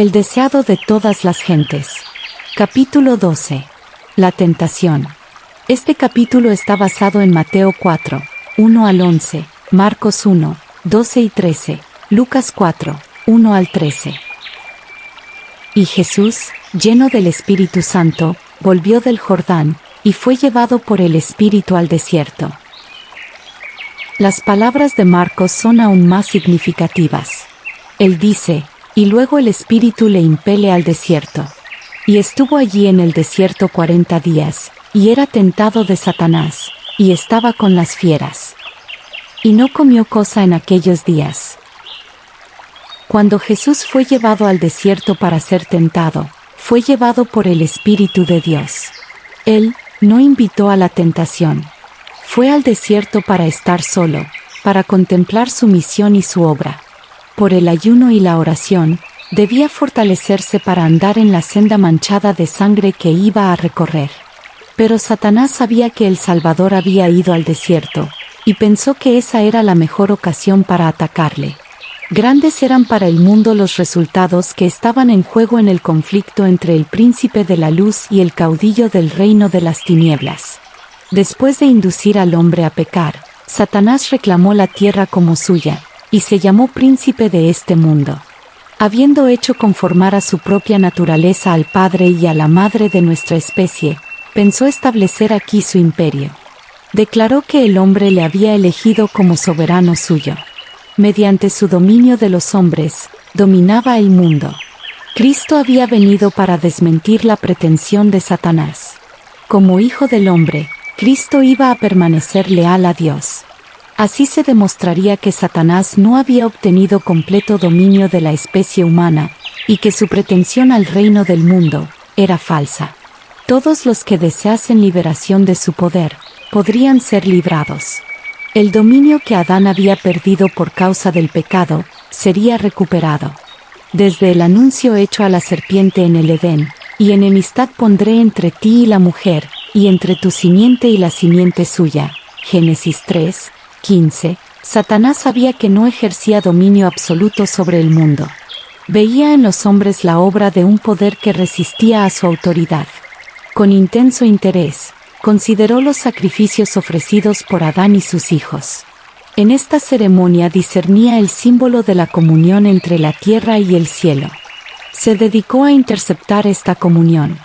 El deseado de todas las gentes. Capítulo 12. La tentación. Este capítulo está basado en Mateo 4, 1 al 11, Marcos 1, 12 y 13, Lucas 4, 1 al 13. Y Jesús, lleno del Espíritu Santo, volvió del Jordán, y fue llevado por el Espíritu al desierto. Las palabras de Marcos son aún más significativas. Él dice, y luego el Espíritu le impele al desierto. Y estuvo allí en el desierto 40 días, y era tentado de Satanás, y estaba con las fieras. Y no comió cosa en aquellos días. Cuando Jesús fue llevado al desierto para ser tentado, fue llevado por el Espíritu de Dios. Él no invitó a la tentación. Fue al desierto para estar solo, para contemplar su misión y su obra. Por el ayuno y la oración, debía fortalecerse para andar en la senda manchada de sangre que iba a recorrer. Pero Satanás sabía que el Salvador había ido al desierto, y pensó que esa era la mejor ocasión para atacarle. Grandes eran para el mundo los resultados que estaban en juego en el conflicto entre el príncipe de la luz y el caudillo del reino de las tinieblas. Después de inducir al hombre a pecar, Satanás reclamó la tierra como suya, y se llamó príncipe de este mundo. Habiendo hecho conformar a su propia naturaleza al padre y a la madre de nuestra especie, pensó establecer aquí su imperio. Declaró que el hombre le había elegido como soberano suyo. Mediante su dominio de los hombres, dominaba el mundo. Cristo había venido para desmentir la pretensión de Satanás. Como hijo del hombre, Cristo iba a permanecer leal a Dios. Así se demostraría que Satanás no había obtenido completo dominio de la especie humana, y que su pretensión al reino del mundo era falsa. Todos los que deseasen liberación de su poder, podrían ser librados. El dominio que Adán había perdido por causa del pecado, sería recuperado. Desde el anuncio hecho a la serpiente en el Edén, y enemistad pondré entre ti y la mujer, y entre tu simiente y la simiente suya. Génesis 3, 15. Satanás sabía que no ejercía dominio absoluto sobre el mundo. Veía en los hombres la obra de un poder que resistía a su autoridad. Con intenso interés, consideró los sacrificios ofrecidos por Adán y sus hijos. En esta ceremonia discernía el símbolo de la comunión entre la tierra y el cielo. Se dedicó a interceptar esta comunión.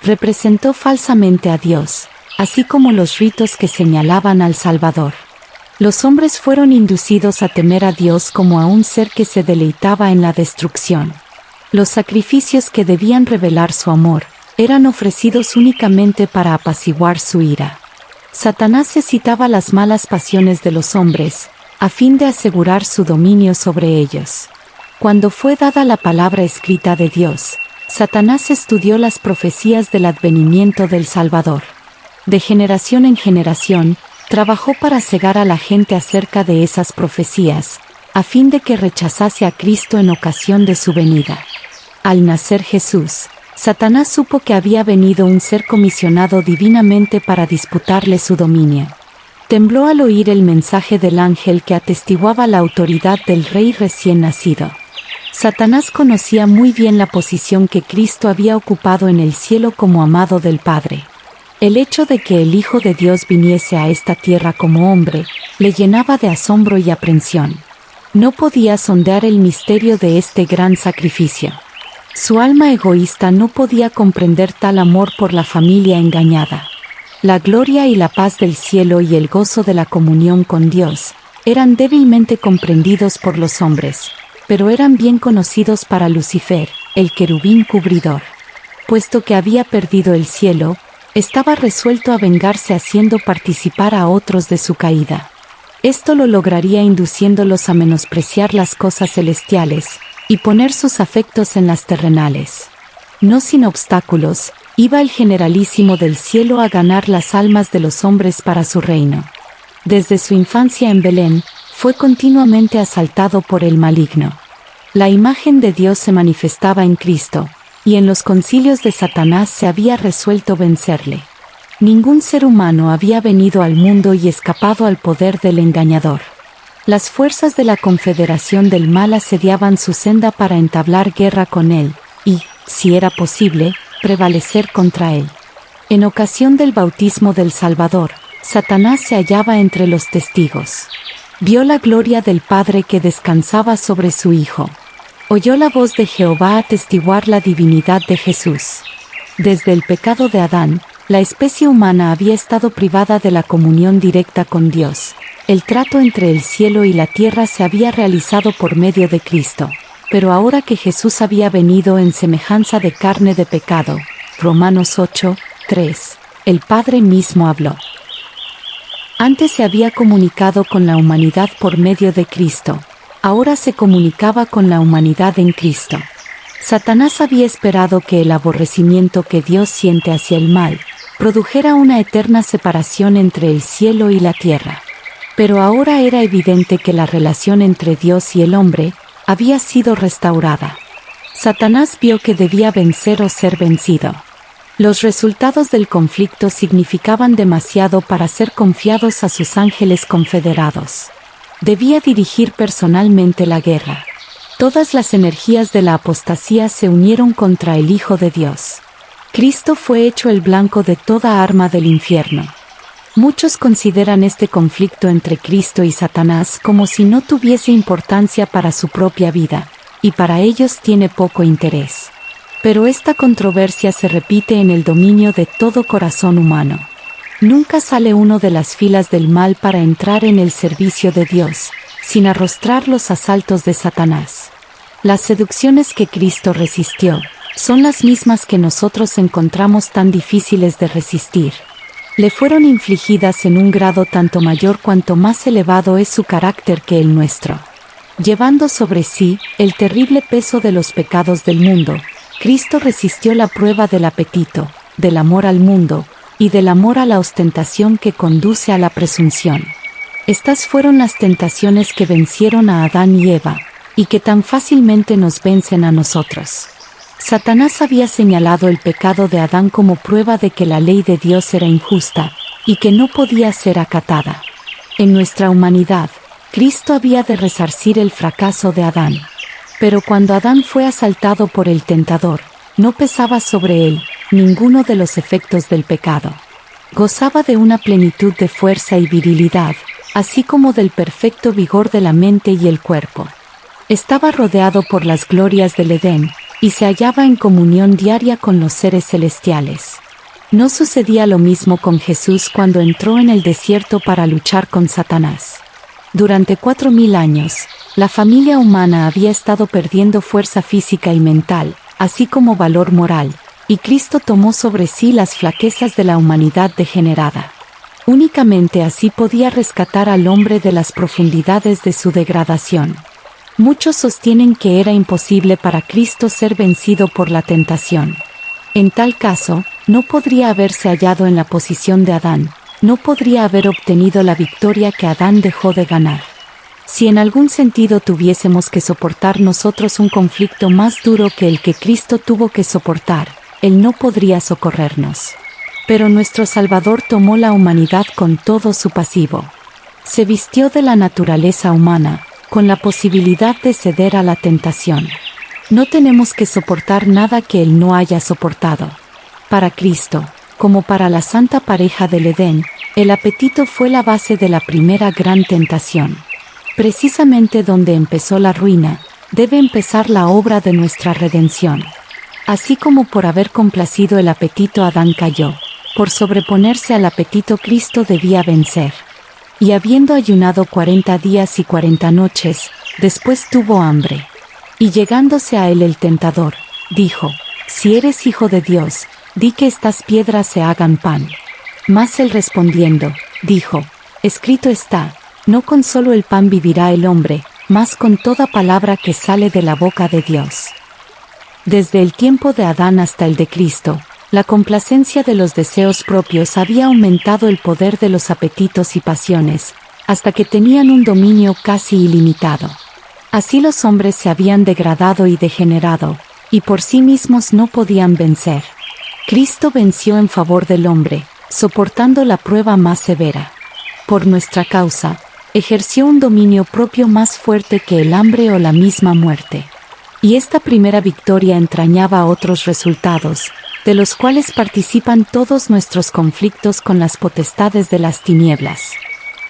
Representó falsamente a Dios, así como los ritos que señalaban al Salvador. Los hombres fueron inducidos a temer a Dios como a un ser que se deleitaba en la destrucción. Los sacrificios que debían revelar su amor, eran ofrecidos únicamente para apaciguar su ira. Satanás excitaba las malas pasiones de los hombres, a fin de asegurar su dominio sobre ellos. Cuando fue dada la palabra escrita de Dios, Satanás estudió las profecías del advenimiento del Salvador. De generación en generación, trabajó para cegar a la gente acerca de esas profecías, a fin de que rechazase a Cristo en ocasión de su venida. Al nacer Jesús, Satanás supo que había venido un ser comisionado divinamente para disputarle su dominio. Tembló al oír el mensaje del ángel que atestiguaba la autoridad del rey recién nacido. Satanás conocía muy bien la posición que Cristo había ocupado en el cielo como amado del Padre. El hecho de que el Hijo de Dios viniese a esta tierra como hombre, le llenaba de asombro y aprensión. No podía sondear el misterio de este gran sacrificio. Su alma egoísta no podía comprender tal amor por la familia engañada. La gloria y la paz del cielo y el gozo de la comunión con Dios, eran débilmente comprendidos por los hombres, pero eran bien conocidos para Lucifer, el querubín cubridor. Puesto que había perdido el cielo, estaba resuelto a vengarse haciendo participar a otros de su caída. Esto lo lograría induciéndolos a menospreciar las cosas celestiales y poner sus afectos en las terrenales. No sin obstáculos, iba el generalísimo del cielo a ganar las almas de los hombres para su reino. Desde su infancia en Belén, fue continuamente asaltado por el maligno. La imagen de Dios se manifestaba en Cristo, y en los concilios de Satanás se había resuelto vencerle. Ningún ser humano había venido al mundo y escapado al poder del engañador. Las fuerzas de la Confederación del Mal asediaban su senda para entablar guerra con él, y, si era posible, prevalecer contra él. En ocasión del bautismo del Salvador, Satanás se hallaba entre los testigos. Vio la gloria del Padre que descansaba sobre su Hijo. Oyó la voz de Jehová atestiguar la divinidad de Jesús. Desde el pecado de Adán, la especie humana había estado privada de la comunión directa con Dios. El trato entre el cielo y la tierra se había realizado por medio de Cristo. Pero ahora que Jesús había venido en semejanza de carne de pecado, Romanos 8:3, el Padre mismo habló. Antes se había comunicado con la humanidad por medio de Cristo. Ahora se comunicaba con la humanidad en Cristo. Satanás había esperado que el aborrecimiento que Dios siente hacia el mal produjera una eterna separación entre el cielo y la tierra. Pero ahora era evidente que la relación entre Dios y el hombre había sido restaurada. Satanás vio que debía vencer o ser vencido. Los resultados del conflicto significaban demasiado para ser confiados a sus ángeles confederados. Debía dirigir personalmente la guerra. Todas las energías de la apostasía se unieron contra el Hijo de Dios. Cristo fue hecho el blanco de toda arma del infierno. Muchos consideran este conflicto entre Cristo y Satanás como si no tuviese importancia para su propia vida, y para ellos tiene poco interés. Pero esta controversia se repite en el dominio de todo corazón humano. Nunca sale uno de las filas del mal para entrar en el servicio de Dios, sin arrostrar los asaltos de Satanás. Las seducciones que Cristo resistió son las mismas que nosotros encontramos tan difíciles de resistir. Le fueron infligidas en un grado tanto mayor cuanto más elevado es su carácter que el nuestro. Llevando sobre sí el terrible peso de los pecados del mundo, Cristo resistió la prueba del apetito, del amor al mundo, y del amor a la ostentación que conduce a la presunción. Estas fueron las tentaciones que vencieron a Adán y Eva, y que tan fácilmente nos vencen a nosotros. Satanás había señalado el pecado de Adán como prueba de que la ley de Dios era injusta, y que no podía ser acatada. En nuestra humanidad, Cristo había de resarcir el fracaso de Adán. Pero cuando Adán fue asaltado por el tentador, no pesaba sobre él ninguno de los efectos del pecado. Gozaba de una plenitud de fuerza y virilidad, así como del perfecto vigor de la mente y el cuerpo. Estaba rodeado por las glorias del Edén, y se hallaba en comunión diaria con los seres celestiales. No sucedía lo mismo con Jesús cuando entró en el desierto para luchar con Satanás. Durante 4000 años, la familia humana había estado perdiendo fuerza física y mental, así como valor moral, y Cristo tomó sobre sí las flaquezas de la humanidad degenerada. Únicamente así podía rescatar al hombre de las profundidades de su degradación. Muchos sostienen que era imposible para Cristo ser vencido por la tentación. En tal caso, no podría haberse hallado en la posición de Adán, no podría haber obtenido la victoria que Adán dejó de ganar. Si en algún sentido tuviésemos que soportar nosotros un conflicto más duro que el que Cristo tuvo que soportar, Él no podría socorrernos. Pero nuestro Salvador tomó la humanidad con todo su pasivo. Se vistió de la naturaleza humana, con la posibilidad de ceder a la tentación. No tenemos que soportar nada que Él no haya soportado. Para Cristo, como para la santa pareja del Edén, el apetito fue la base de la primera gran tentación. Precisamente donde empezó la ruina, debe empezar la obra de nuestra redención. Así como por haber complacido el apetito Adán cayó, por sobreponerse al apetito Cristo debía vencer. Y habiendo ayunado 40 días y 40 noches, después tuvo hambre. Y llegándose a él el tentador, dijo: «Si eres hijo de Dios, di que estas piedras se hagan pan». Mas él respondiendo, dijo: «Escrito está, no con solo el pan vivirá el hombre, mas con toda palabra que sale de la boca de Dios». Desde el tiempo de Adán hasta el de Cristo, la complacencia de los deseos propios había aumentado el poder de los apetitos y pasiones, hasta que tenían un dominio casi ilimitado. Así los hombres se habían degradado y degenerado, y por sí mismos no podían vencer. Cristo venció en favor del hombre, soportando la prueba más severa. Por nuestra causa, Ejerció un dominio propio más fuerte que el hambre o la misma muerte. Y esta primera victoria entrañaba otros resultados, de los cuales participan todos nuestros conflictos con las potestades de las tinieblas.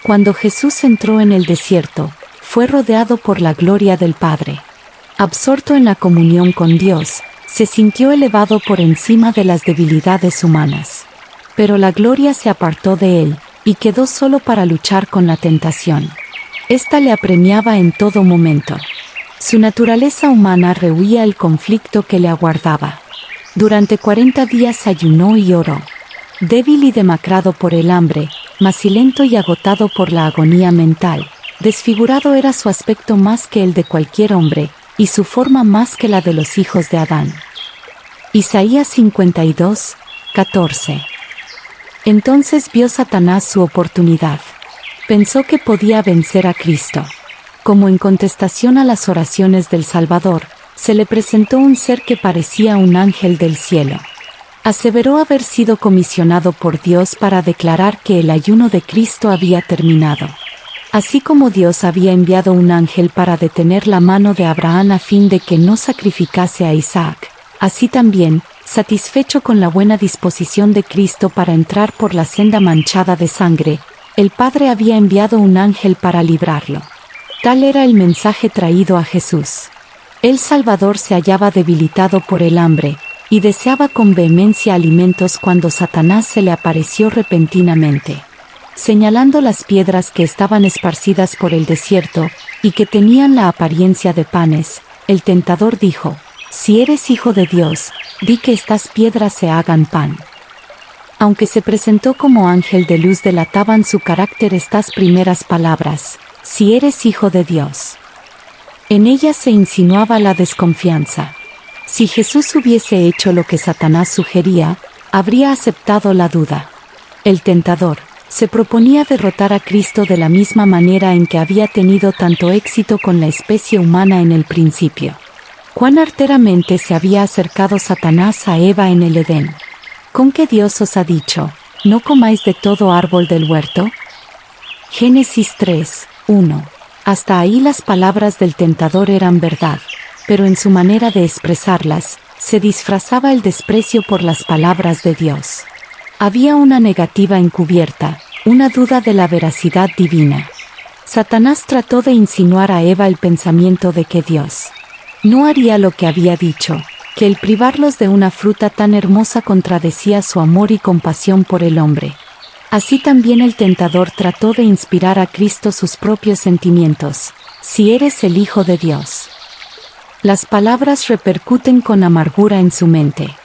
Cuando Jesús entró en el desierto, fue rodeado por la gloria del Padre. Absorto en la comunión con Dios, se sintió elevado por encima de las debilidades humanas. Pero la gloria se apartó de él, y quedó solo para luchar con la tentación. Esta le apremiaba en todo momento. Su naturaleza humana rehuía el conflicto que le aguardaba. Durante 40 días ayunó y oró. Débil y demacrado por el hambre, macilento y agotado por la agonía mental, desfigurado era su aspecto más que el de cualquier hombre, y su forma más que la de los hijos de Adán. Isaías 52, 14. Entonces vio Satanás su oportunidad. Pensó que podía vencer a Cristo. Como en contestación a las oraciones del Salvador, se le presentó un ser que parecía un ángel del cielo. Aseveró haber sido comisionado por Dios para declarar que el ayuno de Cristo había terminado. Así como Dios había enviado un ángel para detener la mano de Abraham a fin de que no sacrificase a Isaac, así también, satisfecho con la buena disposición de Cristo para entrar por la senda manchada de sangre, el Padre había enviado un ángel para librarlo. Tal era el mensaje traído a Jesús. El Salvador se hallaba debilitado por el hambre, y deseaba con vehemencia alimentos cuando Satanás se le apareció repentinamente. Señalando las piedras que estaban esparcidas por el desierto, y que tenían la apariencia de panes, el tentador dijo: «Si eres hijo de Dios, di que estas piedras se hagan pan». Aunque se presentó como ángel de luz, delataban su carácter estas primeras palabras: «Si eres hijo de Dios». En ellas se insinuaba la desconfianza. Si Jesús hubiese hecho lo que Satanás sugería, habría aceptado la duda. El tentador se proponía derrotar a Cristo de la misma manera en que había tenido tanto éxito con la especie humana en el principio. Cuán arteramente se había acercado Satanás a Eva en el Edén. ¿Con qué Dios os ha dicho: no comáis de todo árbol del huerto? Génesis 3, 1. Hasta ahí las palabras del tentador eran verdad, pero en su manera de expresarlas, se disfrazaba el desprecio por las palabras de Dios. Había una negativa encubierta, una duda de la veracidad divina. Satanás trató de insinuar a Eva el pensamiento de que Dios no haría lo que había dicho, que el privarlos de una fruta tan hermosa contradecía su amor y compasión por el hombre. Así también el tentador trató de inspirar a Cristo sus propios sentimientos: «Si eres el Hijo de Dios». Las palabras repercuten con amargura en su mente.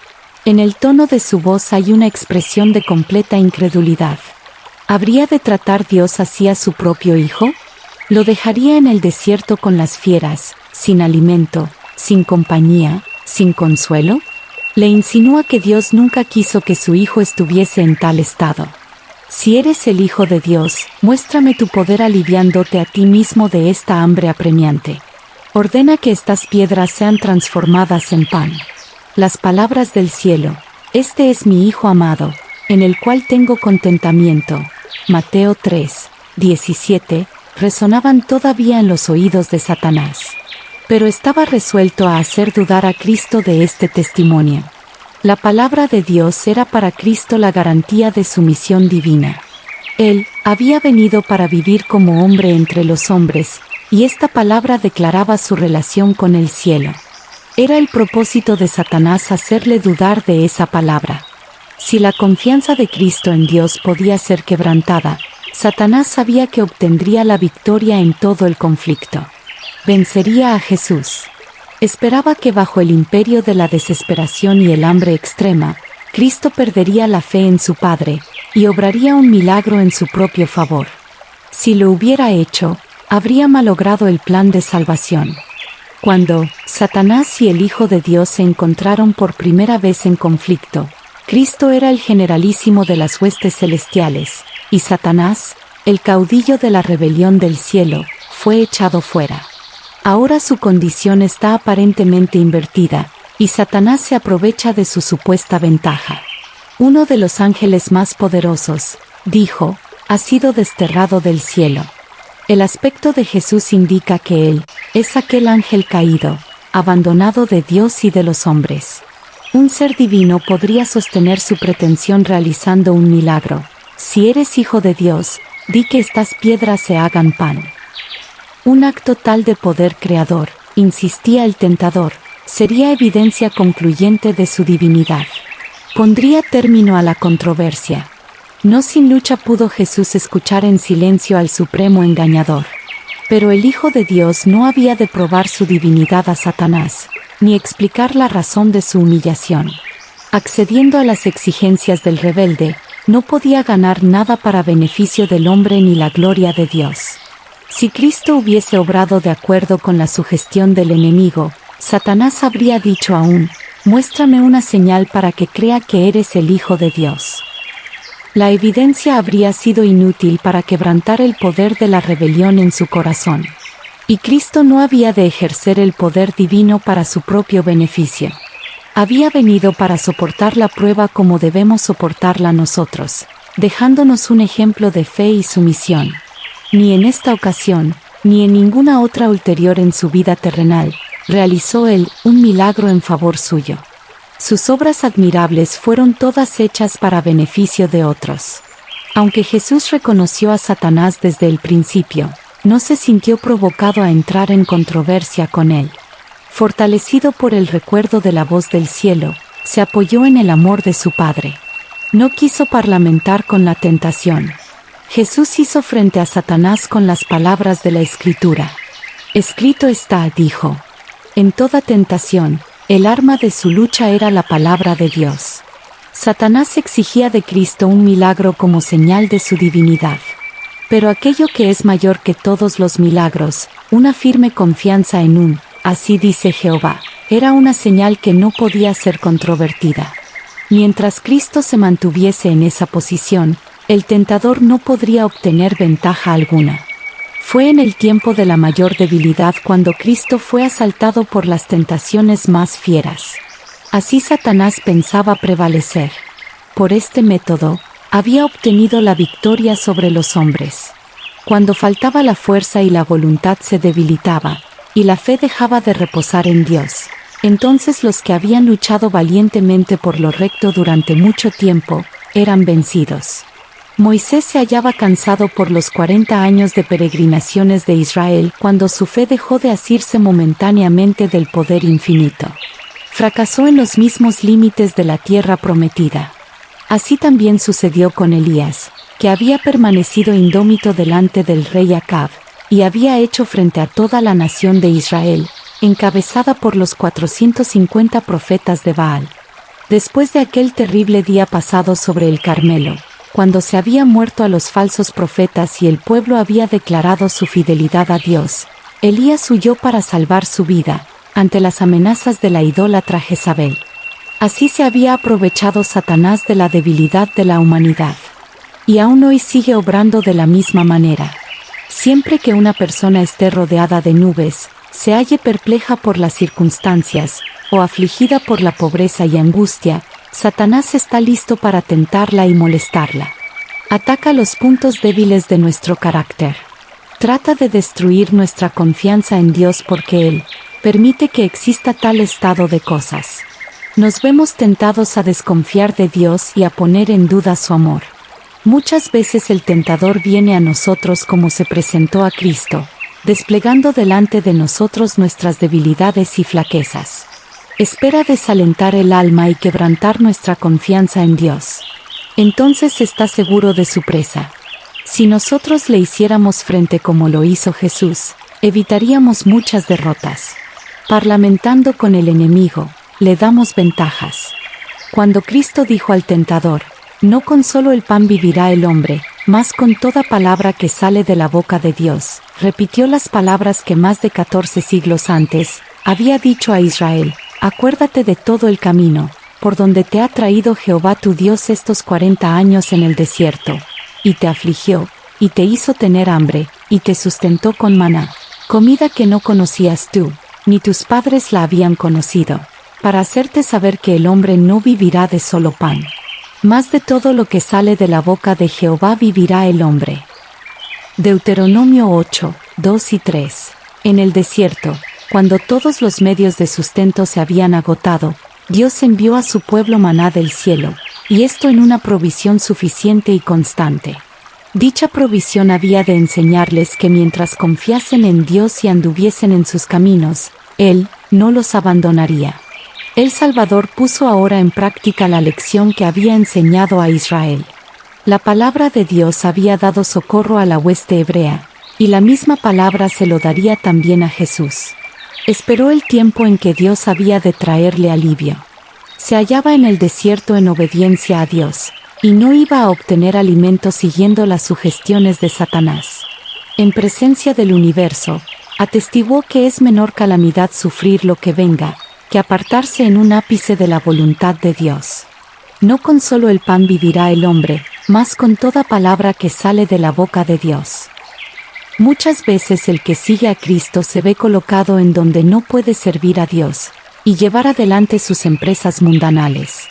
En el tono de su voz hay una expresión de completa incredulidad. ¿Habría de tratar Dios así a su propio Hijo? ¿Lo dejaría en el desierto con las fieras, sin alimento, sin compañía, sin consuelo? Le insinúa que Dios nunca quiso que su Hijo estuviese en tal estado. Si eres el Hijo de Dios, muéstrame tu poder aliviándote a ti mismo de esta hambre apremiante. Ordena que estas piedras sean transformadas en pan. Las palabras del cielo: «Este es mi Hijo amado, en el cual tengo contentamiento». Mateo 3, 17, resonaban todavía en los oídos de Satanás. Pero estaba resuelto a hacer dudar a Cristo de este testimonio. La palabra de Dios era para Cristo la garantía de su misión divina. Él había venido para vivir como hombre entre los hombres, y esta palabra declaraba su relación con el cielo. Era el propósito de Satanás hacerle dudar de esa palabra. Si la confianza de Cristo en Dios podía ser quebrantada, Satanás sabía que obtendría la victoria en todo el conflicto. Vencería a Jesús. Esperaba que bajo el imperio de la desesperación y el hambre extrema, Cristo perdería la fe en su Padre, y obraría un milagro en su propio favor. Si lo hubiera hecho, habría malogrado el plan de salvación. Cuando Satanás y el Hijo de Dios se encontraron por primera vez en conflicto, Cristo era el generalísimo de las huestes celestiales, y Satanás, el caudillo de la rebelión del cielo, fue echado fuera. Ahora su condición está aparentemente invertida, y Satanás se aprovecha de su supuesta ventaja. Uno de los ángeles más poderosos, dijo, ha sido desterrado del cielo. El aspecto de Jesús indica que Él es aquel ángel caído, abandonado de Dios y de los hombres. Un ser divino podría sostener su pretensión realizando un milagro. Si eres hijo de Dios, di que estas piedras se hagan pan. Un acto tal de poder creador, insistía el tentador, sería evidencia concluyente de su divinidad. Pondría término a la controversia. No sin lucha pudo Jesús escuchar en silencio al supremo engañador. Pero el Hijo de Dios no había de probar su divinidad a Satanás, ni explicar la razón de su humillación. Accediendo a las exigencias del rebelde, no podía ganar nada para beneficio del hombre ni la gloria de Dios. Si Cristo hubiese obrado de acuerdo con la sugestión del enemigo, Satanás habría dicho aún: muéstrame una señal para que crea que eres el Hijo de Dios. La evidencia habría sido inútil para quebrantar el poder de la rebelión en su corazón. Y Cristo no había de ejercer el poder divino para su propio beneficio. Había venido para soportar la prueba como debemos soportarla nosotros, dejándonos un ejemplo de fe y sumisión. Ni en esta ocasión, ni en ninguna otra ulterior en su vida terrenal, realizó Él un milagro en favor suyo. Sus obras admirables fueron todas hechas para beneficio de otros. Aunque Jesús reconoció a Satanás desde el principio, no se sintió provocado a entrar en controversia con él. Fortalecido por el recuerdo de la voz del cielo, se apoyó en el amor de su Padre. No quiso parlamentar con la tentación. Jesús hizo frente a Satanás con las palabras de la Escritura. Escrito está, dijo. En toda tentación, el arma de su lucha era la palabra de Dios. Satanás exigía de Cristo un milagro como señal de su divinidad. Pero aquello que es mayor que todos los milagros, una firme confianza en un, así dice Jehová, era una señal que no podía ser controvertida. Mientras Cristo se mantuviese en esa posición, el tentador no podría obtener ventaja alguna. Fue en el tiempo de la mayor debilidad cuando Cristo fue asaltado por las tentaciones más fieras. Así Satanás pensaba prevalecer. Por este método, había obtenido la victoria sobre los hombres. Cuando faltaba la fuerza y la voluntad se debilitaba, y la fe dejaba de reposar en Dios, entonces los que habían luchado valientemente por lo recto durante mucho tiempo, eran vencidos. Moisés se hallaba cansado por los 40 años de peregrinaciones de Israel cuando su fe dejó de asirse momentáneamente del poder infinito. Fracasó en los mismos límites de la tierra prometida. Así también sucedió con Elías, que había permanecido indómito delante del rey Acab, y había hecho frente a toda la nación de Israel, encabezada por los 450 profetas de Baal. Después de aquel terrible día pasado sobre el Carmelo, cuando se había muerto a los falsos profetas y el pueblo había declarado su fidelidad a Dios, Elías huyó para salvar su vida, ante las amenazas de la idólatra Jezabel. Así se había aprovechado Satanás de la debilidad de la humanidad. Y aún hoy sigue obrando de la misma manera. Siempre que una persona esté rodeada de nubes, se halle perpleja por las circunstancias, o afligida por la pobreza y angustia, Satanás está listo para tentarla y molestarla. Ataca los puntos débiles de nuestro carácter. Trata de destruir nuestra confianza en Dios porque Él permite que exista tal estado de cosas. Nos vemos tentados a desconfiar de Dios y a poner en duda su amor. Muchas veces el tentador viene a nosotros como se presentó a Cristo, desplegando delante de nosotros nuestras debilidades y flaquezas. Espera desalentar el alma y quebrantar nuestra confianza en Dios. Entonces está seguro de su presa. Si nosotros le hiciéramos frente como lo hizo Jesús, evitaríamos muchas derrotas. Parlamentando con el enemigo, le damos ventajas. Cuando Cristo dijo al tentador, no con solo el pan vivirá el hombre, mas con toda palabra que sale de la boca de Dios, repitió las palabras que más de 14 siglos antes había dicho a Israel: acuérdate de todo el camino, por donde te ha traído Jehová tu Dios estos 40 años en el desierto, y te afligió, y te hizo tener hambre, y te sustentó con maná, comida que no conocías tú, ni tus padres la habían conocido, para hacerte saber que el hombre no vivirá de solo pan. Más de todo lo que sale de la boca de Jehová vivirá el hombre. Deuteronomio 8, 2 y 3. En el desierto, cuando todos los medios de sustento se habían agotado, Dios envió a su pueblo maná del cielo, y esto en una provisión suficiente y constante. Dicha provisión había de enseñarles que mientras confiasen en Dios y anduviesen en sus caminos, Él no los abandonaría. El Salvador puso ahora en práctica la lección que había enseñado a Israel. La palabra de Dios había dado socorro a la hueste hebrea, y la misma palabra se lo daría también a Jesús. Esperó el tiempo en que Dios había de traerle alivio. Se hallaba en el desierto en obediencia a Dios, y no iba a obtener alimento siguiendo las sugestiones de Satanás. En presencia del universo, atestiguó que es menor calamidad sufrir lo que venga, que apartarse en un ápice de la voluntad de Dios. No con solo el pan vivirá el hombre, mas con toda palabra que sale de la boca de Dios. Muchas veces el que sigue a Cristo se ve colocado en donde no puede servir a Dios y llevar adelante sus empresas mundanales.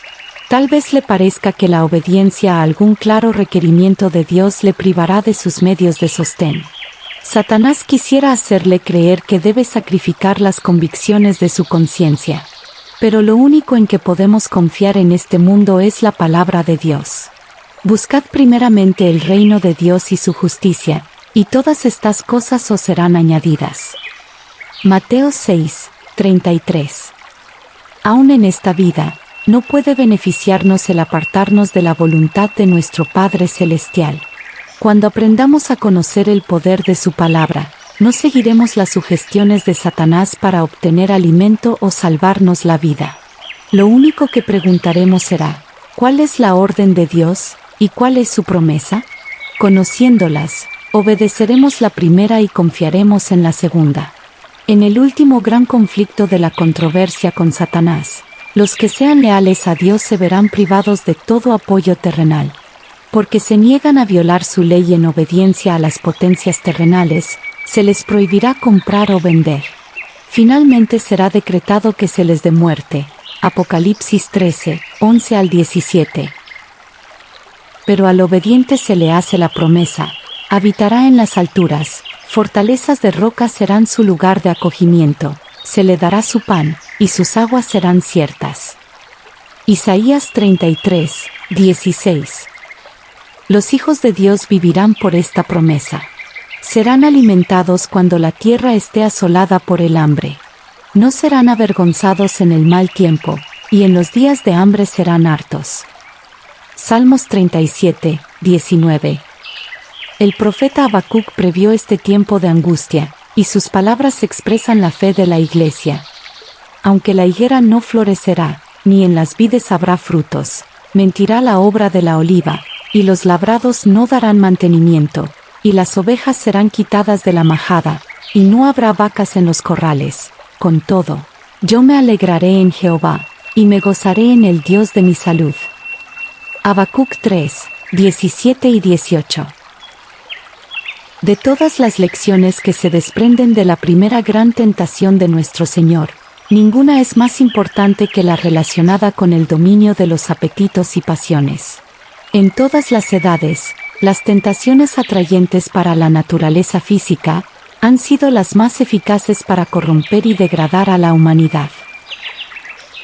Tal vez le parezca que la obediencia a algún claro requerimiento de Dios le privará de sus medios de sostén. Satanás quisiera hacerle creer que debe sacrificar las convicciones de su conciencia. Pero lo único en que podemos confiar en este mundo es la palabra de Dios. Buscad primeramente el reino de Dios y su justicia, y todas estas cosas os serán añadidas. Mateo 6, 33. Aún en esta vida, no puede beneficiarnos el apartarnos de la voluntad de nuestro Padre Celestial. Cuando aprendamos a conocer el poder de su palabra, no seguiremos las sugestiones de Satanás para obtener alimento o salvarnos la vida. Lo único que preguntaremos será, ¿cuál es la orden de Dios y cuál es su promesa? Conociéndolas, obedeceremos la primera y confiaremos en la segunda. En el último gran conflicto de la controversia con Satanás, los que sean leales a Dios se verán privados de todo apoyo terrenal. Porque se niegan a violar su ley en obediencia a las potencias terrenales, se les prohibirá comprar o vender. Finalmente será decretado que se les dé muerte. Apocalipsis 13, 11 al 17. Pero al obediente se le hace la promesa: habitará en las alturas, fortalezas de roca serán su lugar de acogimiento, se le dará su pan, y sus aguas serán ciertas. Isaías 33, 16. Los hijos de Dios vivirán por esta promesa. Serán alimentados cuando la tierra esté asolada por el hambre. No serán avergonzados en el mal tiempo, y en los días de hambre serán hartos. Salmos 37, 19. El profeta Habacuc previó este tiempo de angustia, y sus palabras expresan la fe de la Iglesia. Aunque la higuera no florecerá, ni en las vides habrá frutos, mentirá la obra de la oliva, y los labrados no darán mantenimiento, y las ovejas serán quitadas de la majada, y no habrá vacas en los corrales. Con todo, yo me alegraré en Jehová, y me gozaré en el Dios de mi salud. Habacuc 3, 17 y 18. De todas las lecciones que se desprenden de la primera gran tentación de nuestro Señor, ninguna es más importante que la relacionada con el dominio de los apetitos y pasiones. En todas las edades, las tentaciones atrayentes para la naturaleza física han sido las más eficaces para corromper y degradar a la humanidad.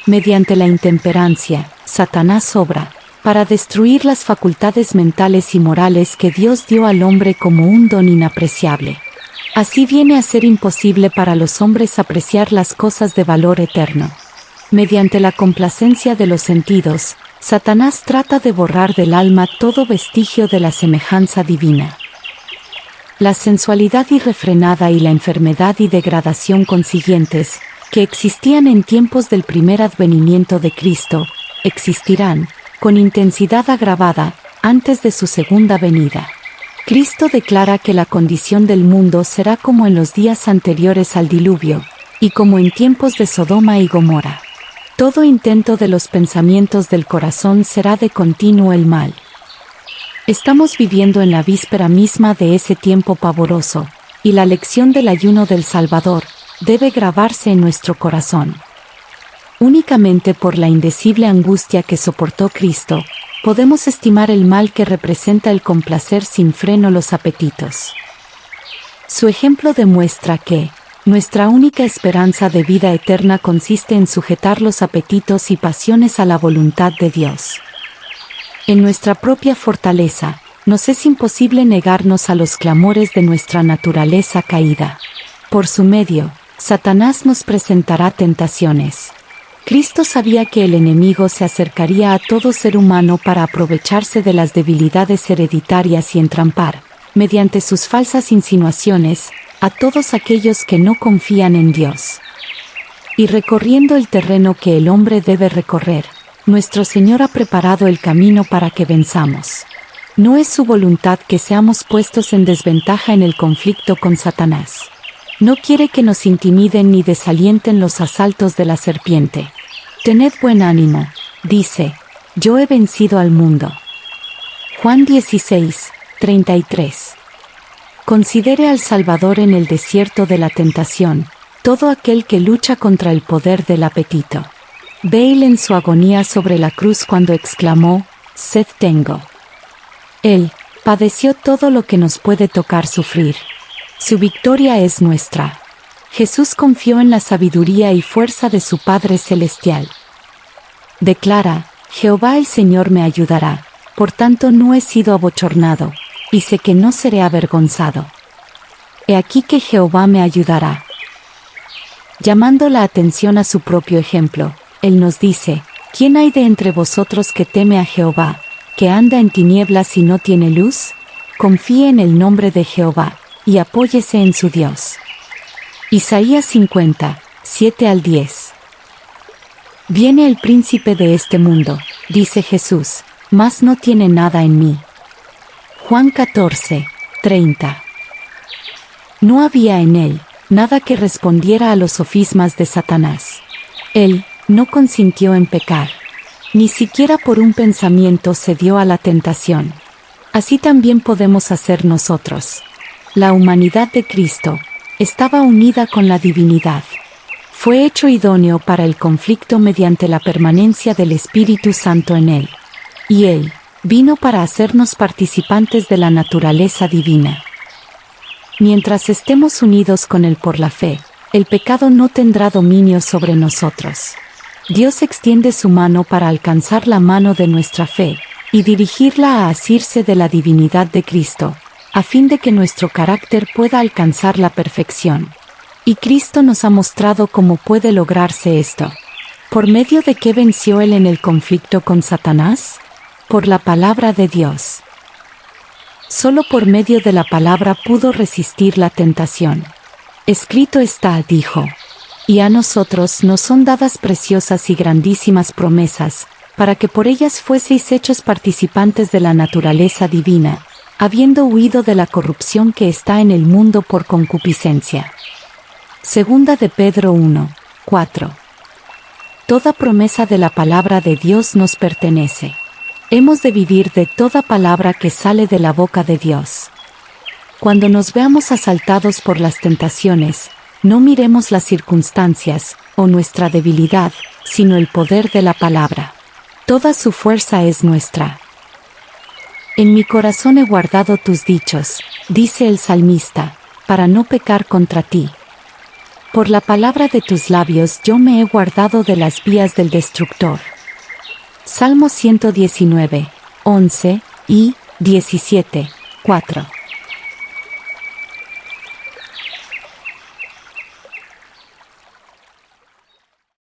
Mediante la intemperancia, Satanás obra para destruir las facultades mentales y morales que Dios dio al hombre como un don inapreciable. Así viene a ser imposible para los hombres apreciar las cosas de valor eterno. Mediante la complacencia de los sentidos, Satanás trata de borrar del alma todo vestigio de la semejanza divina. La sensualidad irrefrenada y la enfermedad y degradación consiguientes, que existían en tiempos del primer advenimiento de Cristo, existirán, con intensidad agravada, antes de su segunda venida. Cristo declara que la condición del mundo será como en los días anteriores al diluvio, y como en tiempos de Sodoma y Gomorra. Todo intento de los pensamientos del corazón será de continuo el mal. Estamos viviendo en la víspera misma de ese tiempo pavoroso, y la lección del ayuno del Salvador debe grabarse en nuestro corazón. Únicamente por la indecible angustia que soportó Cristo, podemos estimar el mal que representa el complacer sin freno los apetitos. Su ejemplo demuestra que nuestra única esperanza de vida eterna consiste en sujetar los apetitos y pasiones a la voluntad de Dios. En nuestra propia fortaleza, nos es imposible negarnos a los clamores de nuestra naturaleza caída. Por su medio, Satanás nos presentará tentaciones. Cristo sabía que el enemigo se acercaría a todo ser humano para aprovecharse de las debilidades hereditarias y entrampar, mediante sus falsas insinuaciones, a todos aquellos que no confían en Dios. Y recorriendo el terreno que el hombre debe recorrer, nuestro Señor ha preparado el camino para que venzamos. No es su voluntad que seamos puestos en desventaja en el conflicto con Satanás. No quiere que nos intimiden ni desalienten los asaltos de la serpiente. Tened buen ánimo, dice, yo he vencido al mundo. Juan 16, 33. Considere al Salvador en el desierto de la tentación, todo aquel que lucha contra el poder del apetito. Véale en su agonía sobre la cruz cuando exclamó, sed tengo. Él padeció todo lo que nos puede tocar sufrir. Su victoria es nuestra. Jesús confió en la sabiduría y fuerza de su Padre Celestial. Declara, Jehová el Señor me ayudará, por tanto no he sido abochornado, y sé que no seré avergonzado. He aquí que Jehová me ayudará. Llamando la atención a su propio ejemplo, Él nos dice, ¿quién hay de entre vosotros que teme a Jehová, que anda en tinieblas y no tiene luz? Confíe en el nombre de Jehová, y apóyese en su Dios. Isaías 50, 7 al 10. Viene el príncipe de este mundo, dice Jesús, mas no tiene nada en mí. Juan 14, 30. No había en él nada que respondiera a los sofismas de Satanás. Él no consintió en pecar. Ni siquiera por un pensamiento cedió a la tentación. Así también podemos hacer nosotros. La humanidad de Cristo estaba unida con la divinidad. Fue hecho idóneo para el conflicto mediante la permanencia del Espíritu Santo en él. Y él vino para hacernos participantes de la naturaleza divina. Mientras estemos unidos con él por la fe, el pecado no tendrá dominio sobre nosotros. Dios extiende su mano para alcanzar la mano de nuestra fe y dirigirla a asirse de la divinidad de Cristo, a fin de que nuestro carácter pueda alcanzar la perfección. Y Cristo nos ha mostrado cómo puede lograrse esto. ¿Por medio de qué venció él en el conflicto con Satanás? Por la palabra de Dios. Solo por medio de la palabra pudo resistir la tentación. Escrito está, dijo, y a nosotros nos son dadas preciosas y grandísimas promesas, para que por ellas fueseis hechos participantes de la naturaleza divina, habiendo huido de la corrupción que está en el mundo por concupiscencia. Segunda de Pedro 1, 4. Toda promesa de la palabra de Dios nos pertenece. Hemos de vivir de toda palabra que sale de la boca de Dios. Cuando nos veamos asaltados por las tentaciones, no miremos las circunstancias o nuestra debilidad, sino el poder de la palabra. Toda su fuerza es nuestra. En mi corazón he guardado tus dichos, dice el salmista, para no pecar contra ti. Por la palabra de tus labios yo me he guardado de las vías del destructor. Salmo 119, 11 y 17, 4.